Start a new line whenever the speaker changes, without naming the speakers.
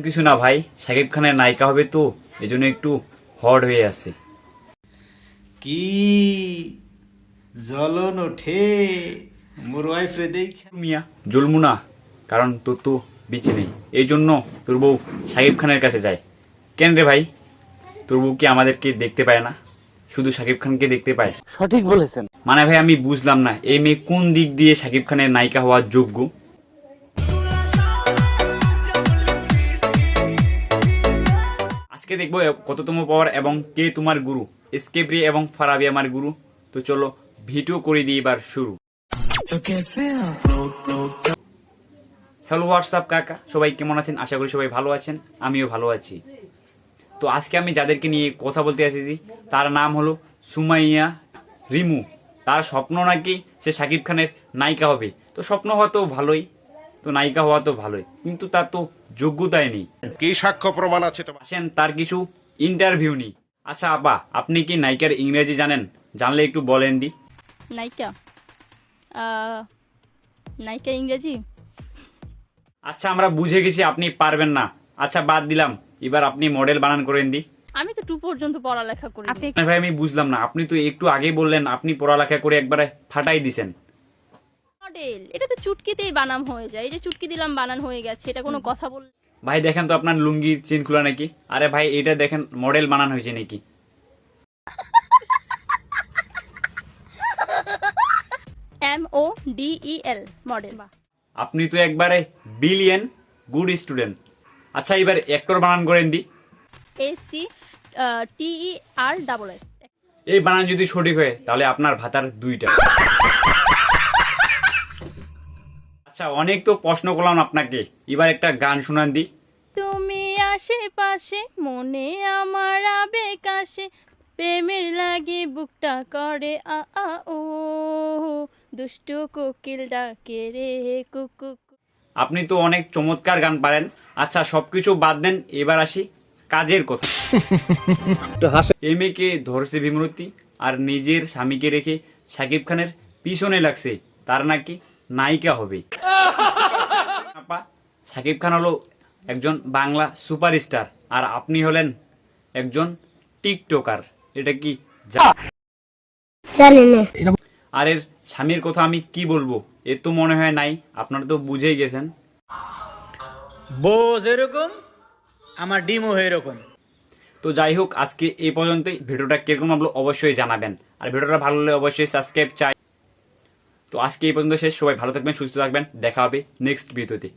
কিছু না ভাই, শাকিব খানের নায়িকা হবে তো এজন্য একটু হট হয়ে আছে।
কি জ্বলন ওঠে মোর ওয়াইফ রে দেখ।
মিয়া জ্বলমু না, কারণ তোর তো বিচে নেই, এই জন্য তোর বউ শাকিব খানের কাছে যায়। কেন রে ভাই, তোর বউ কি আমাদেরকে দেখতে পায় না, শুধু শাকিব খানকে দেখতে পায়?
সঠিক বলেছেন।
মানে ভাই আমি বুঝলাম না এই মেয়ে কোন দিক দিয়ে শাকিব খানের নায়িকা হওয়ার যোগ্য। আজকে দেখবো কততম পাওয়ার এবং কে তোমার গুরু। এসকেপ্রি এবং ফারাবি আমার গুরু। তো চলো ভিডিও করে দিই এবার শুরু। হ্যালো হোয়াটসঅ্যাপ কাকা, সবাই কেমন আছেন? আশা করি সবাই ভালো আছেন, আমিও ভালো আছি। তো আজকে আমি যাদেরকে নিয়ে কথা বলতে এসেছি তার নাম হলো সুমাইয়া রিমু। তার স্বপ্ন নাকি সে শাকিব খানের নায়িকা হবে। তো স্বপ্ন হওয়া তো ভালোই, তো নায়িকা হওয়া তো ভালোই, কিন্তু তার তো যোগ্যতাই নেই।
কি সাক্ষ্য প্রমাণ আছে তোমার?
আসেন তার কিছু ইন্টারভিউ নিই। আচ্ছা আপা, আপনি কি নায়িকার ইংরেজি জানেন? জানলে একটু বলেন দি।
নায়িকা নায়িকা ইংরেজি
আচ্ছা আমরা বুঝে গেছি আপনি পারবেন না। আচ্ছা বাদ দিলাম, এবার আপনি মডেল বানান করেন দি।
আমি তো 2 পর্যন্ত পড়ালেখা করি।
ভাই আমি বুঝলাম না, আপনি তো একটু আগে বললেন আপনি পড়ালেখা করে একবারে ফাটাই দিছেন।
মডেল এটা তো চুটকিতেই বানাম হয়ে যায়। এই যে চুটকি দিলাম বানান হয়ে গেছে, এটা কোনো কথা বল?
ভাই দেখেন তো আপনার লুঙ্গি চেন খোলা নাকি? আরে ভাই এটা দেখেন মডেল বানান হয়েছে নাকি?
MODEL model.
আপনি তো একবারে বিলিয়ন গুড স্টুডেন্ট। আচ্ছা এবার অ্যাক্টর বানান করেন দি।
ACTERSS।
এই বানান যদি সঠিক হয় তাহলে আপনার ভাতার 2টা। আচ্ছা অনেক তো প্রশ্ন করলাম আপনাকে, এবার একটা গান শোনান দি।
তুমি আশেপাশে মনে আমার আবেগ আসে, প্রেমের লাগে বুকটা করে আ আ ও, দুষ্টু কোকিল ডাকে রে কুকু।
আপনি তো অনেক চমৎকার গান পারেন। আচ্ছা সবকিছু বাদ দেন, এবার আসি কাজের কথা। এই মেয়েকে ধরছে বিমূর্তি আর নিজের স্বামীকে রেখে শাকিব খানের পিছনে লাগছে, তার নাকি নায়িকা হবে। আপা, শাকিব খান হলো একজন বাংলা সুপারস্টার আর আপনি হলেন একজন টিকটকার, এটা কি জানেন? আর এর স্বামীর কথা আমি কি বলবো, এর তো মনে হয় নাই, আপনারা তো বুঝেই গেছেন।
বউ যেরকম আমার ডিমও এরকম।
তো যাই হোক আজকে এই পর্যন্তই। ভিডিওটা কিরকম লাগলো অবশ্যই জানাবেন, আর ভিডিওটা ভালো লাগলে অবশ্যই সাবস্ক্রাইব চাই। তো আজকে এই পর্যন্ত শেষ, সবাই ভালো থাকবেন, সুস্থ থাকবেন, দেখা হবে নেক্সট ভিডিওতে।